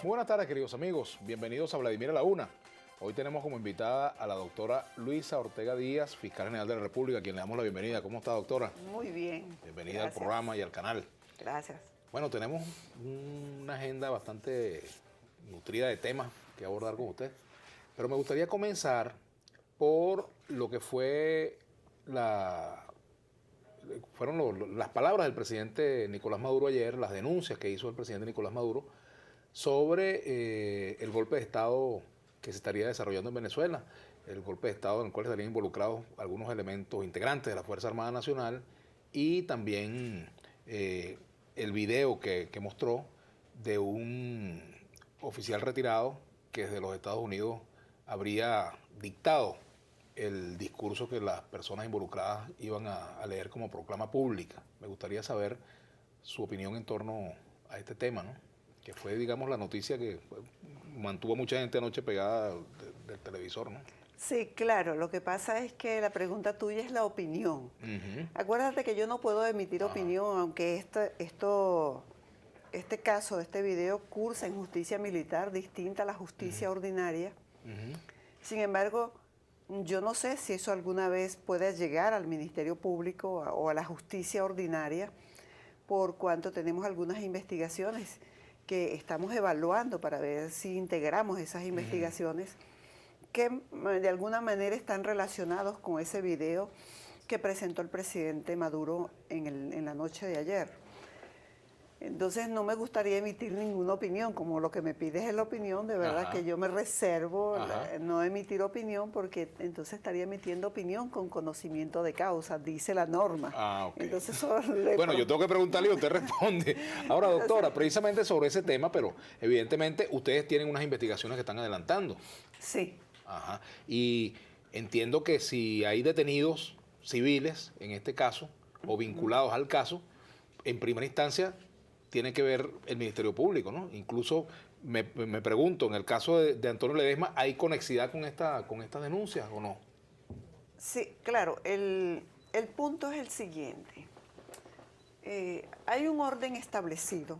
Muy buenas tardes, queridos amigos. Bienvenidos a Vladimir a la Una. Hoy tenemos como invitada a la doctora Luisa Ortega Díaz, fiscal general de la República, a quien le damos la bienvenida. ¿Cómo está, doctora? Muy bien. Bienvenida Gracias. al programa y al canal. Gracias. Bueno, tenemos una agenda bastante nutrida de temas que abordar con usted, pero me gustaría comenzar por lo que fueron las palabras del presidente Nicolás Maduro ayer, las denuncias que hizo el presidente Nicolás Maduro sobre el golpe de Estado que se estaría desarrollando en Venezuela, el golpe de Estado en el cual estarían involucrados algunos elementos integrantes de la Fuerza Armada Nacional y también el video que mostró de un oficial retirado que desde los Estados Unidos habría dictado el discurso que las personas involucradas iban a leer como proclama pública. Me gustaría saber su opinión en torno a este tema, ¿no? Que fue, digamos, la noticia que mantuvo a mucha gente anoche pegada del televisor, ¿no? Sí, claro. Lo que pasa es que la pregunta tuya es la opinión. Acuérdate que yo no puedo emitir opinión, aunque este caso, este video, cursa en justicia militar distinta a la justicia ordinaria. Sin embargo, yo no sé si eso alguna vez puede llegar al Ministerio Público o a la justicia ordinaria, por cuanto tenemos algunas investigaciones que estamos evaluando para ver si integramos esas investigaciones que de alguna manera están relacionados con ese video que presentó el presidente Maduro en la noche de ayer. Entonces no me gustaría emitir ninguna opinión, como lo que me pides es la opinión, de verdad que yo me reservo no emitir opinión, porque entonces estaría emitiendo opinión con conocimiento de causa, dice la norma. Okay. Entonces, bueno, yo tengo que preguntarle y usted responde. Ahora, doctora, precisamente sobre ese tema, pero evidentemente ustedes tienen unas investigaciones que están adelantando. Sí. Y entiendo que si hay detenidos civiles, en este caso, o vinculados al caso, en primera instancia tiene que ver el Ministerio Público, ¿no? Incluso me pregunto, en el caso de Antonio Ledesma, ¿hay conexidad con estas denuncias o no? Sí, claro. El punto es el siguiente. Hay un orden establecido.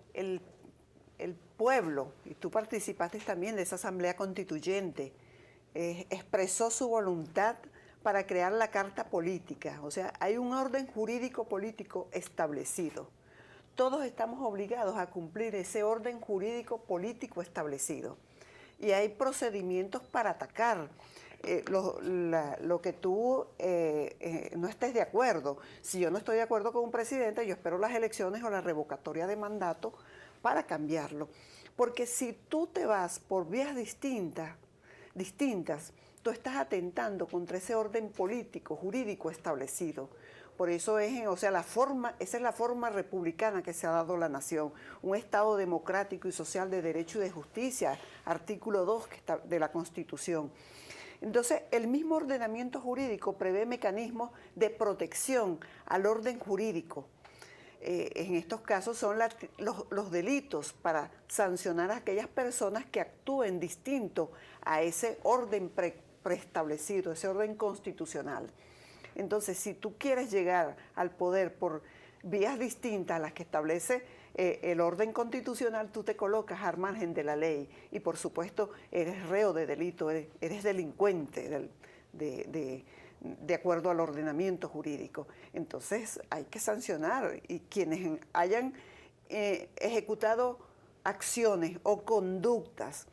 El pueblo, y tú participaste también de esa asamblea constituyente, expresó su voluntad para crear la carta política. O sea, hay un orden jurídico político establecido. Todos estamos obligados a cumplir ese orden jurídico político establecido. Y hay procedimientos para atacar lo que tú no estés de acuerdo. Si yo no estoy de acuerdo con un presidente, yo espero las elecciones o la revocatoria de mandato para cambiarlo. Porque si tú te vas por vías distintas, tú estás atentando contra ese orden político, jurídico establecido. Por eso esa es la forma republicana que se ha dado la nación, un Estado democrático y social de derecho y de justicia, artículo 2 de la Constitución. Entonces, el mismo ordenamiento jurídico prevé mecanismos de protección al orden jurídico. En estos casos son los delitos para sancionar a aquellas personas que actúen distinto a ese orden preestablecido, ese orden constitucional. Entonces, si tú quieres llegar al poder por vías distintas a las que establece el orden constitucional, tú te colocas al margen de la ley y, por supuesto, eres reo de delito, eres delincuente de acuerdo al ordenamiento jurídico. Entonces hay que sancionar, y quienes hayan ejecutado acciones o conductas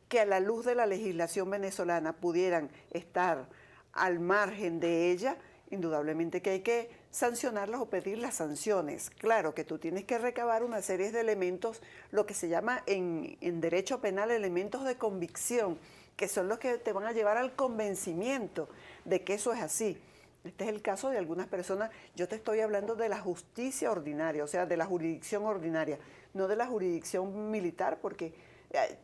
que a la luz de la legislación venezolana pudieran estar al margen de ella, indudablemente que hay que sancionarlas o pedir las sanciones. Claro que tú tienes que recabar una serie de elementos, lo que se llama en derecho penal elementos de convicción, que son los que te van a llevar al convencimiento de que eso es así. Este es el caso de algunas personas. Yo te estoy hablando de la justicia ordinaria, o sea, de la jurisdicción ordinaria, no de la jurisdicción militar, porque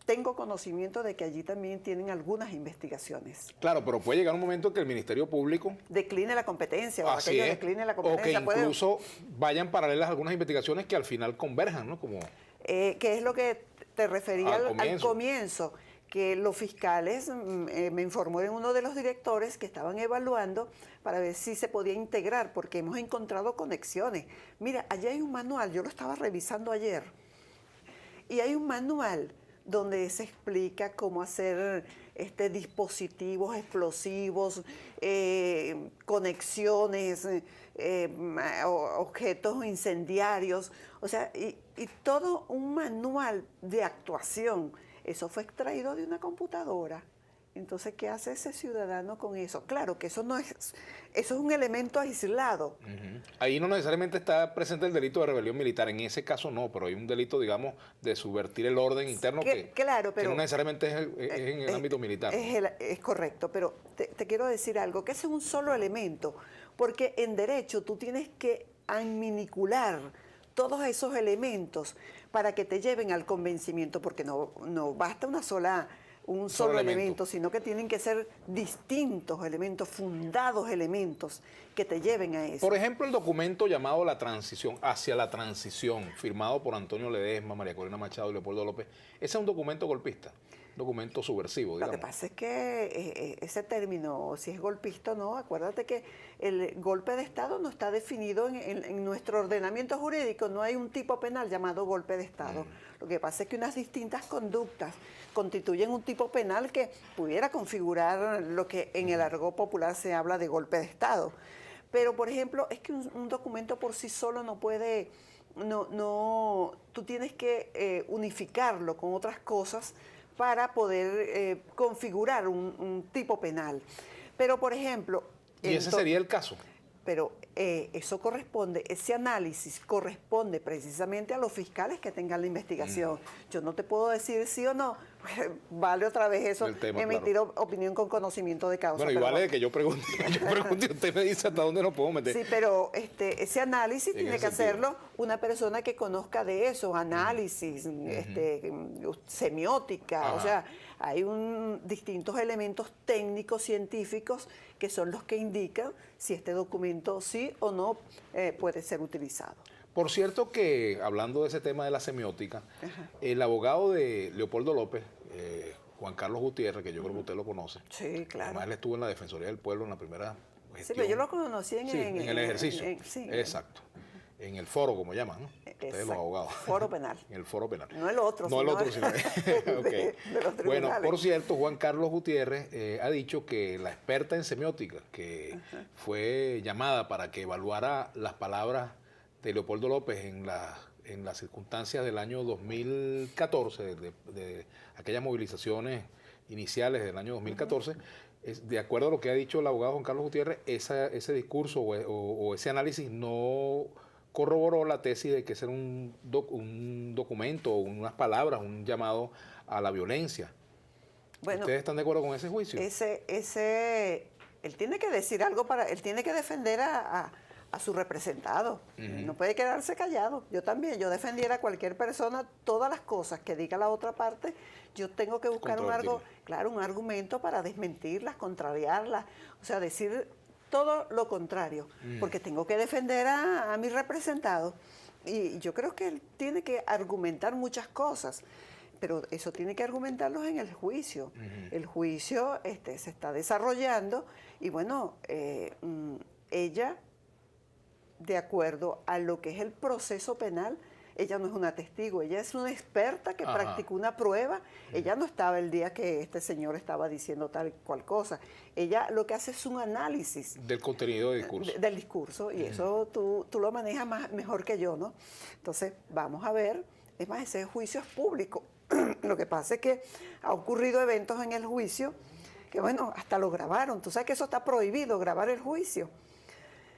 tengo conocimiento de que allí también tienen algunas investigaciones. Claro, pero puede llegar un momento que el Ministerio Público decline la competencia, o aquello decline la competencia. O que incluso vayan paralelas algunas investigaciones que al final converjan, ¿no? Como que es lo que te refería al comienzo, que los fiscales, me informó en uno de los directores que estaban evaluando para ver si se podía integrar, porque hemos encontrado conexiones. Mira, allá hay un manual, yo lo estaba revisando ayer. Y hay un manual donde se explica cómo hacer dispositivos explosivos, conexiones, objetos incendiarios, o sea, y todo un manual de actuación. Eso fue extraído de una computadora. Entonces, ¿qué hace ese ciudadano con eso? Claro que eso es un elemento aislado. Ahí no necesariamente está presente el delito de rebelión militar, en ese caso no, pero hay un delito, digamos, de subvertir el orden interno claro, pero, que no necesariamente es en el ámbito militar. Es correcto, pero te quiero decir algo, que ese es un solo elemento, porque en derecho tú tienes que adminicular todos esos elementos para que te lleven al convencimiento, porque no basta un solo elemento, sino que tienen que ser distintos elementos, fundados elementos que te lleven a eso. Por ejemplo, el documento llamado Hacia la Transición, firmado por Antonio Ledesma, María Corina Machado y Leopoldo López, ese es un documento golpista, documento subversivo, digamos. Lo que pasa es que ese término, si es golpista o no, acuérdate que el golpe de Estado no está definido en nuestro ordenamiento jurídico, no hay un tipo penal llamado golpe de Estado. Lo que pasa es que unas distintas conductas constituyen un tipo penal que pudiera configurar lo que en el argot popular se habla de golpe de Estado. Pero, por ejemplo, es que un documento por sí solo no puede, tú tienes que unificarlo con otras cosas para poder configurar un tipo penal. Pero, por ejemplo... ¿Y ese sería el caso? Pero eso corresponde, ese análisis corresponde precisamente a los fiscales que tengan la investigación. Yo no te puedo decir sí o no, pues, vale otra vez eso, emitir opinión con conocimiento de causa. Bueno, y vale de que yo pregunte y usted me dice hasta dónde nos podemos meter. Sí, pero ese análisis tiene que hacerlo una persona que conozca de eso, análisis, semiótica, o sea, hay distintos elementos técnicos, científicos, que son los que indican si este documento sí o no puede ser utilizado. Por cierto que, hablando de ese tema de la semiótica, el abogado de Leopoldo López, Juan Carlos Gutiérrez, que yo creo que usted lo conoce. Sí, claro. Además, él estuvo en la Defensoría del Pueblo en la primera gestión. Sí, pero yo lo conocí en el ejercicio. Sí, exacto. En el foro, como llaman, ¿no? Ustedes los abogados. Foro penal. En el foro penal. No el otro. No el otro, sino de los tribunales. Bueno, por cierto, Juan Carlos Gutiérrez ha dicho que la experta en semiótica, que fue llamada para que evaluara las palabras de Leopoldo López en las circunstancias del año 2014, de aquellas movilizaciones iniciales del año 2014, de acuerdo a lo que ha dicho el abogado Juan Carlos Gutiérrez, ese discurso o ese análisis no corroboró la tesis de que ese era un documento, unas palabras, un llamado a la violencia. Bueno, ¿ustedes están de acuerdo con ese juicio? Él tiene que decir algo él tiene que defender a su representado. No puede quedarse callado. Yo también, yo defendiera a cualquier persona, todas las cosas que diga la otra parte, yo tengo que buscar un argumento para desmentirlas, contrariarlas, o sea, decir todo lo contrario, porque tengo que defender a mi representado. Y yo creo que él tiene que argumentar muchas cosas, pero eso tiene que argumentarlos en el juicio. El juicio se está desarrollando y bueno, ella, de acuerdo a lo que es el proceso penal, ella no es una testigo, ella es una experta que practicó una prueba. Ella no estaba el día que este señor estaba diciendo tal cual cosa. Ella lo que hace es un análisis del contenido del discurso. Del discurso, y eso tú lo manejas mejor que yo, ¿no? Entonces, vamos a ver. Es más, ese juicio es público. Lo que pasa es que ha ocurrido eventos en el juicio que, bueno, hasta lo grabaron. Tú sabes que eso está prohibido, grabar el juicio.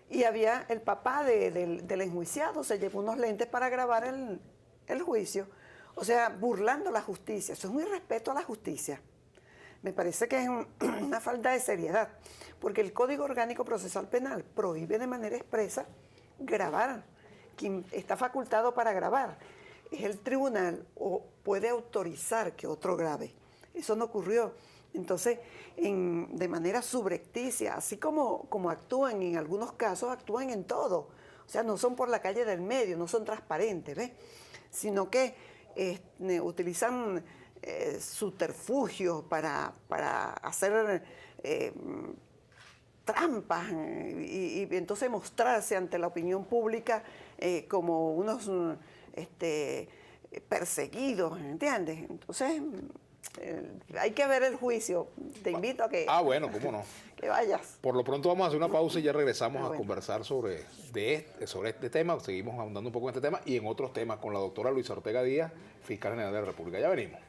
Y había el papá del enjuiciado, se llevó unos lentes para grabar el juicio. O sea, burlando la justicia. Eso es un irrespeto a la justicia. Me parece que es una falta de seriedad, porque el Código Orgánico Procesal Penal prohíbe de manera expresa grabar. Quien está facultado para grabar es el tribunal, o puede autorizar que otro grabe. Eso no ocurrió. Entonces, de manera subrepticia, así como actúan en algunos casos, actúan en todo. O sea, no son por la calle del medio, no son transparentes, ¿ves? Sino que utilizan subterfugios para hacer trampas y entonces mostrarse ante la opinión pública como unos perseguidos, ¿entiendes? Entonces, hay que ver el juicio. Te invito a que, Bueno, cómo no. que vayas. Por lo pronto vamos a hacer una pausa y ya regresamos a conversar sobre este tema. Seguimos ahondando un poco en este tema y en otros temas con la doctora Luisa Ortega Díaz, fiscal general de la República. Ya venimos.